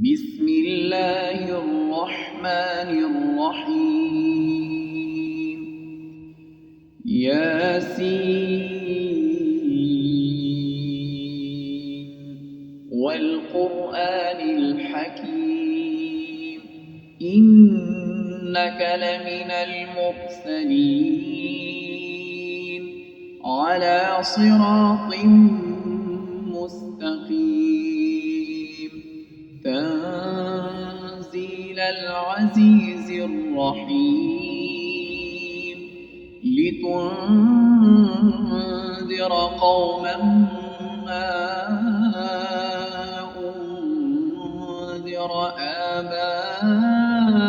بسم الله الرحمن الرحيم ياسين والقرآن الحكيم إنك لمن المرسلين على صراط مستقيم تنزيل العزيز الرحيم لتنذر قوما ما أنذر آباؤهم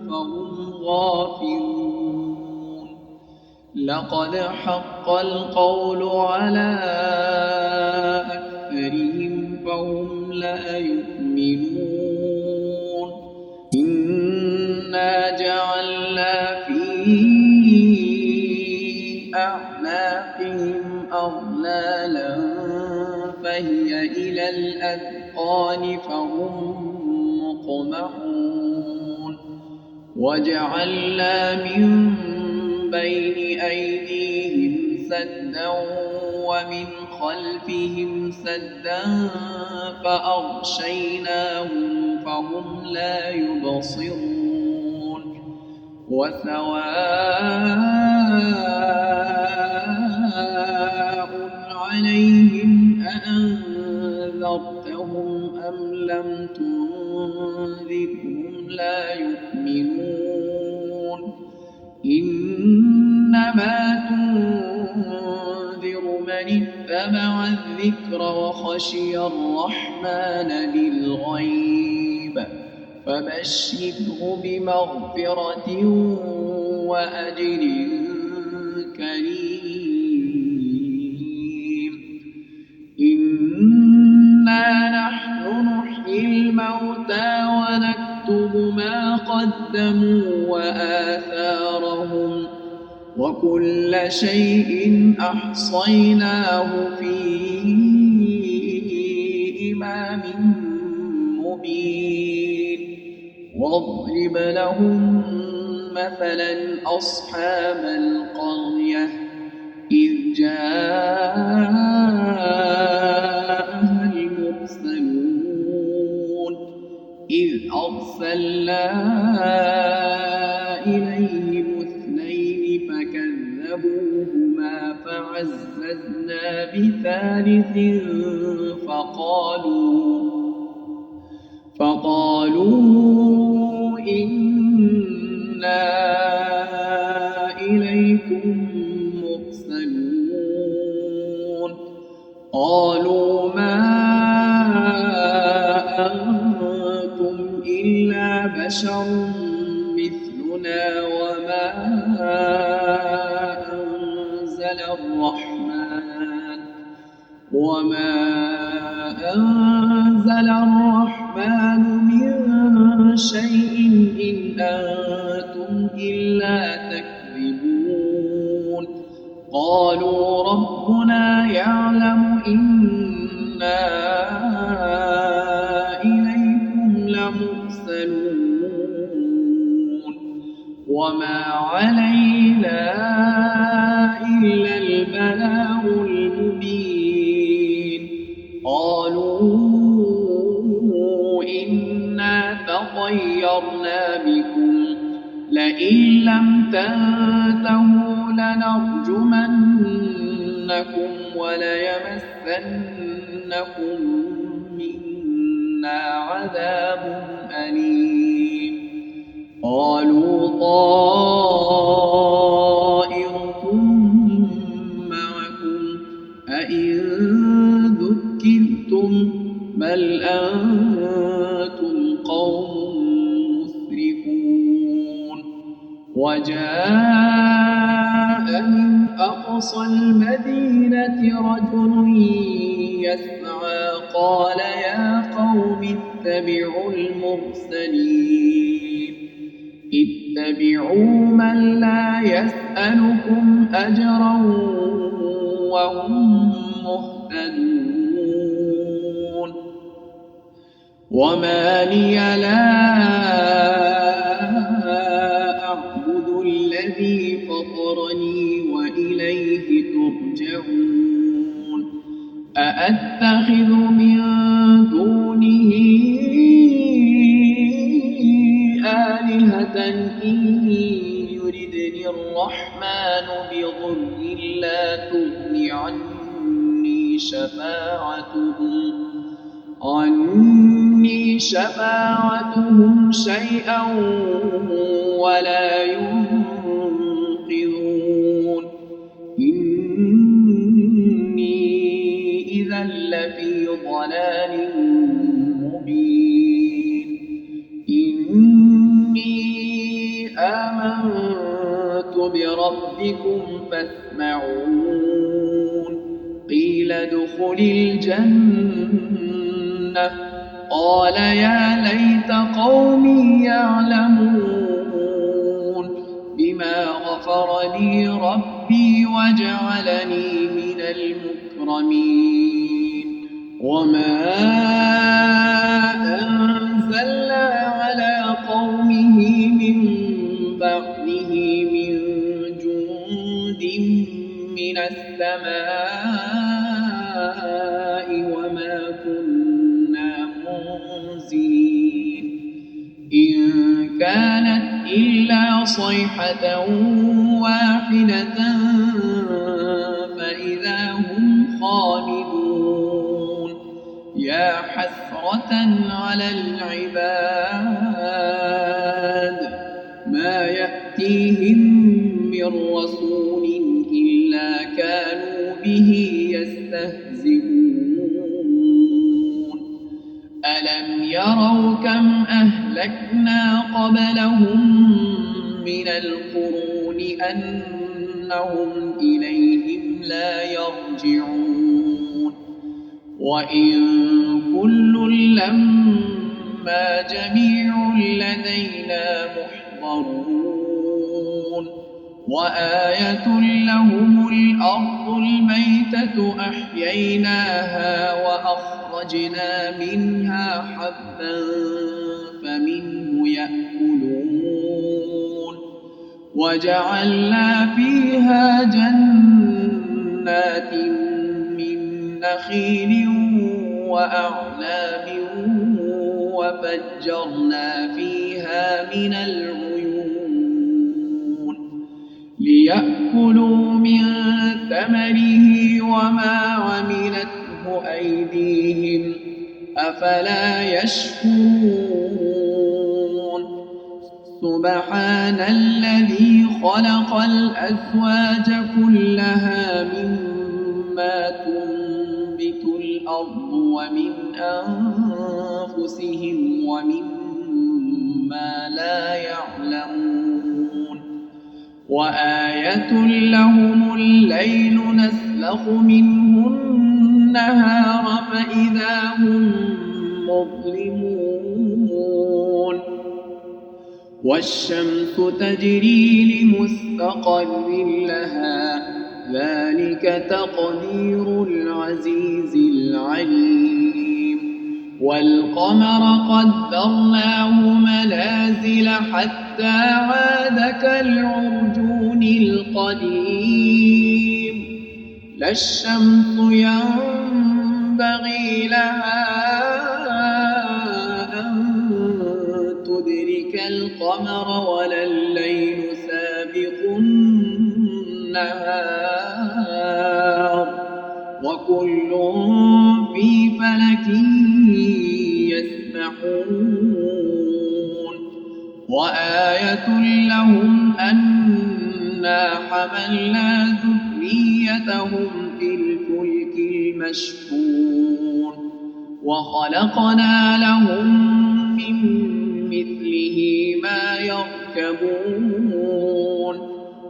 فهم غافلون لقد حق القول على أكثرهم فهم لا يؤمنون إنا جعلنا في أعناقهم أغلالا فهي إلى الأذقان فهم مقمحون وجعلنا من بين أيديهم سدا ومن خلفهم سدا فأغشيناهم فهم لا يبصرون وسواء عليهم أأنذرتهم أم لم تنذرهم لا يؤمنون إنما تنذر من اتبع الذكر وخشي الرحمن بالغيب فبشره بمغفرة وأجر كريم إنا نحن نحيي الموتى ونكتب ما قدموا وآثارهم وكل شيء أحصيناه في إمام مبين واضرب لهم مثلا أصحاب القرية إذ جاءها المرسلون إذ أرسلنا إليهم اثنين فكذبوهما فعززنا بثالث فقالوا إنا إليكم مرسلون قالوا ما أنتم إلا بشر مثلنا وما أنزل الرحمن من شيء إن أنتم إلا تكذبون قالوا ربنا يعلم إنا إليكم لمرسلون وما علينا إلا البلاغ المبين قالوا إنا تطيرنا بكم لئن لم تنتهوا لنرجمنكم وليمسنكم منا عذاب أليم قالوا طائركم معكم أئن ذكرتم بل أنتم قوم مسرفون وجاء من أقصى المدينة رجل يسعى قال يا قوم اتبعوا المرسلين اتبعوا من لا يسألكم أجرا وهم مهتدون وما لي لا أعبد الذي فطرني وإليه ترجعون أأتخذ من دونه آلهة إن يردني الرحمن بضر لا تغن عني شفاعتهم شيئا ولا ينقذون إني إذا لفي ضلال مبين إني آمنت بربكم فاسمعون قيل ادخل الجنة قال يا ليت قومي يعلمون بما غفر لي ربي وجعلني من المكرمين وما أنزلنا على قومه من بعده من جند من السماء وما كنا منزلين إن كانت إلا صيحة واحدة فإذا هم خامدون يا حسرة على العباد ما يأتيهم من رسول إلا كانوا به يستهزئون ألم يروا كم أهلكنا قبلهم من القرون أنهم إليهم لا يرجعون وإن كل لما جميع لدينا محضرون وآية لهم الأرض الميتة أحييناها وأخرجنا منها حبا فمنه يأكلون وجعلنا فيها جنات من نخيل وأعناب وفجرنا فيها من العيون ليأكلوا من ثمره وما عملته أيديهم أفلا يشكرون سبحان الذي خلق الأزواج كلها مما تنبت الأرض ومن أنفسهم ومما لا يعلمون وآية لهم الليل نسلخ منه النهار فإذا هم مظلمون والشمس تجري لمستقر لها ذلك تقدير العزيز العليم والقمر قدرناه منازل حتى عاد كالعرجون القديم لا الشمس ينبغي لها أن تدرك القمر ولا الليل سابق النهار وكل في فلك يسبحون وآية لهم أنا حملنا ذريتهم في الفلك المشحون وخلقنا لهم من مثله ما يركبون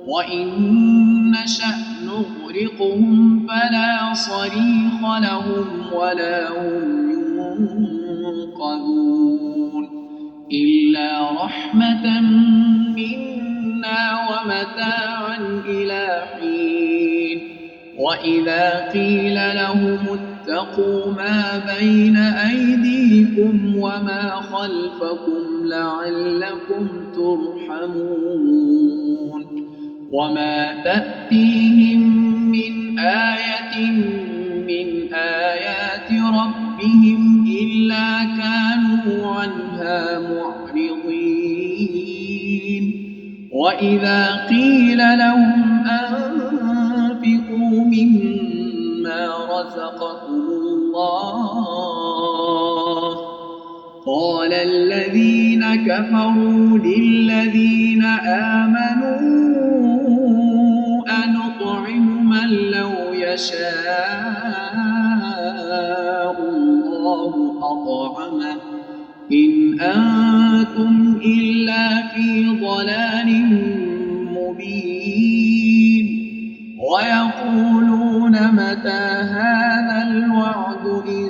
وإن نشأ نغرقهم فلا صريخ لهم ولا هم ينقذون إلا رحمة منا ومتاعا إلى حين وإذا قيل لهم واتقوا ما بين أيديكم وما خلفكم لعلكم ترحمون وما تأتيهم من آية من آيات ربهم إلا كانوا عنها معرضين وإذا قيل لهم أنفقوا مما رزقكم الله قال الذين كفروا للذين آمنوا أنطعم من لو يشاء الله أطعمه إن أنتم إلا في ضلال مبين ويقولون متى هذا الوعد إن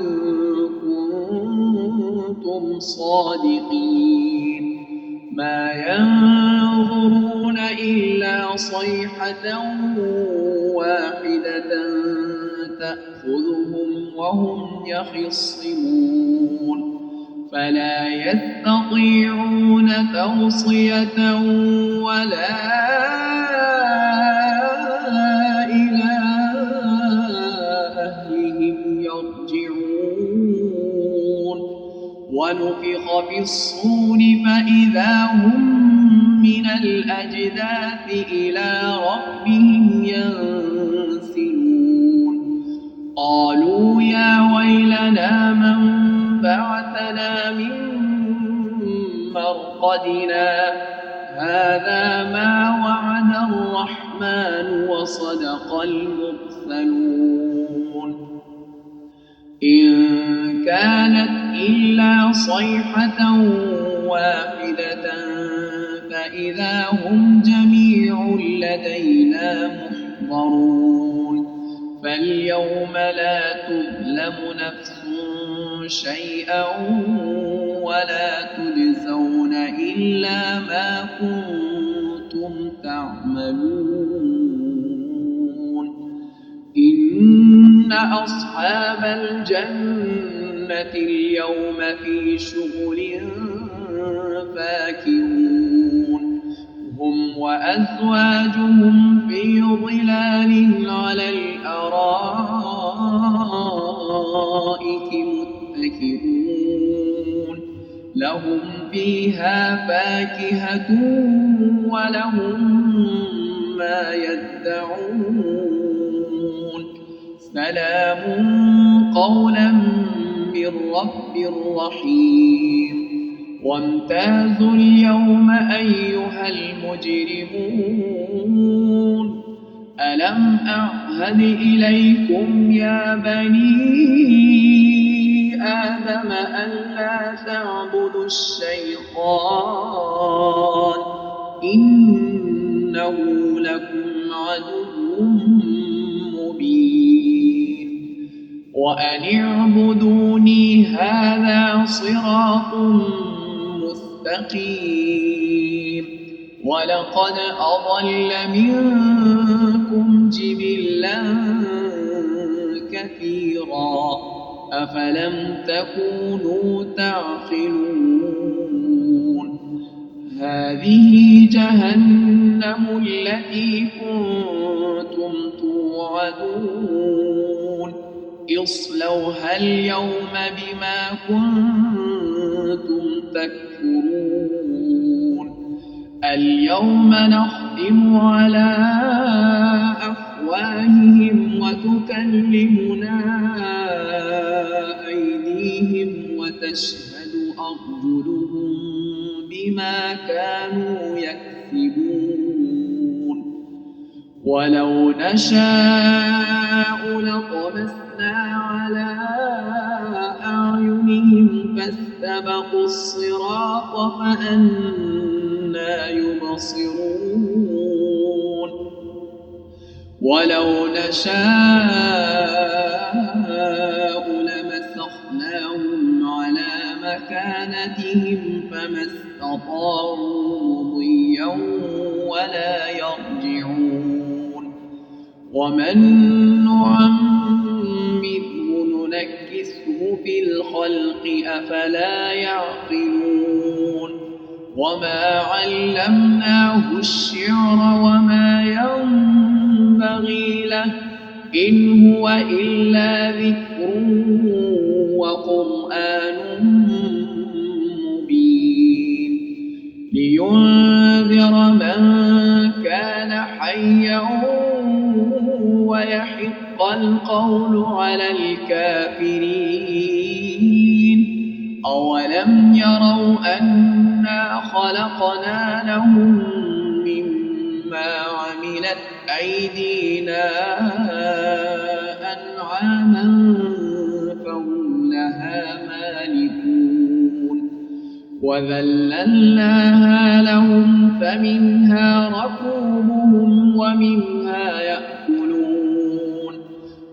كنتم صادقين ما ينظرون إلا صيحة واحدة تأخذهم وهم يخصمون فلا يستطيعون توصية ولا إلى أهلهم يرجعون ونفخ في الصور فإذا هم من الأجداث إلى ربهم ينسلون قالوا يا ويلنا من بعثنا من مرقدنا هذا ما وعد الرحمن وصدق المرسلون إن كانت إلا صيحة واحدة فإذا هم جميع لدينا محضرون فاليوم لا تظلم نفس شيئا ولا تجزون إلا ما كنتم تعملون إن أصحاب الجنة اليوم في شغل فاكهون هم وأزواجهم في ظلال على الأرائك متكئون لهم فيها فاكهة ولهم ما يدعون سلام قولا من رب رحيم وامتازوا اليوم أيها المجرمون ألم أعهد إليكم يا بني آدم ألا تعبدوا الشيطان إنه لكم عدو مبين وأن اعبدوني هذا صراط مستقيم ولقد أضل منكم جبلا كثيرا أفلم تكونوا تعقلون هذه جهنم التي كنتم توعدون اصلوها اليوم بما كنتم تكفرون اليوم نختم على أفواههم وتكلمنا أيديهم وتشهد أرجلهم بما كانوا يكسبون ولو نشاء لطمسنا على أعينهم فاستبقوا الصراط فأنى يبصرون ولو نشاء لمسخناهم على مكانتهم فما استطاعوا مضيا ولا يرجعون ومن نعمره ننكسه في الخلق أفلا يعقلون وما علمناه الشعر وما ينبغي له إن هو إلا ذكر وقرآن مبين لينذر من كان حيا ويحق القول على الكافرين أولم يروا أنا خلقنا لهم مما عملت أيدينا أنعاما فهم لها مالكون وذللناها لهم فمنها ركوبهم ومنها يأكلون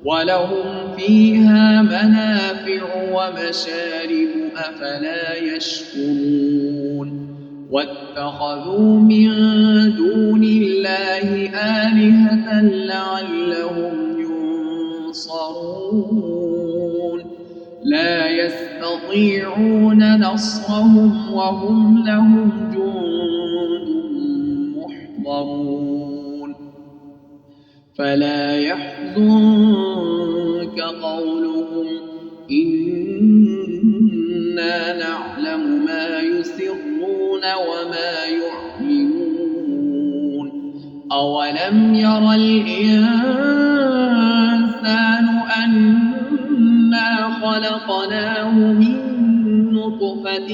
ولهم فيها منافع ومشارب أفلا يشكرون واتخذوا من دون الله آلهة لعلهم ينصرون لا يستطيعون نصرهم وهم لهم جند محضرون فلا يحزنك قولهم إنا نعلم ما يسرون وما يعلنون أولم ير الإنسان أنا خلقناه من نطفة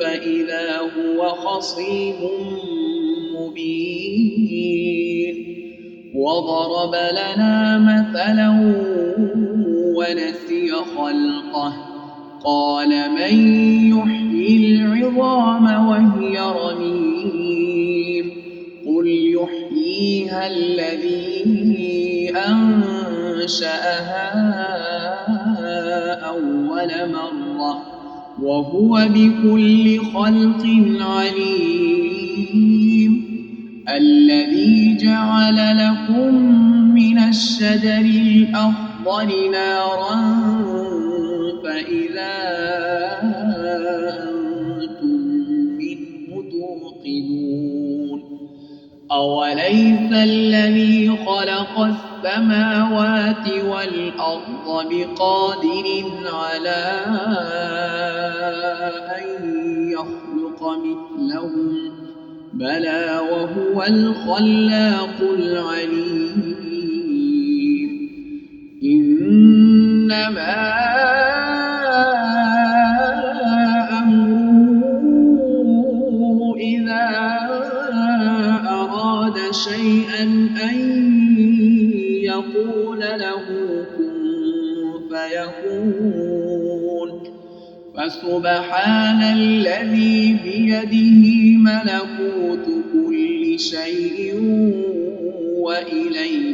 فإذا هو خصيم مبين وضرب لنا مثلا ونسي خلقه قال من يحيي العظام وهي رميم قل يحييها الذي أنشأها أول مرة وهو بكل خلق عليم الذي جعل لكم من الشجر الأخضر نارا فإذا أنتم منه توقدون أوليس الذي خلق السماوات والأرض بقادر على أن يخلق مثلهم بلى وهو الخلاق العليم إنما أمره إذا أراد شيئا أن يقول له كن فيكون فسبحان الذي بيده ملكوت كل شيء وإليه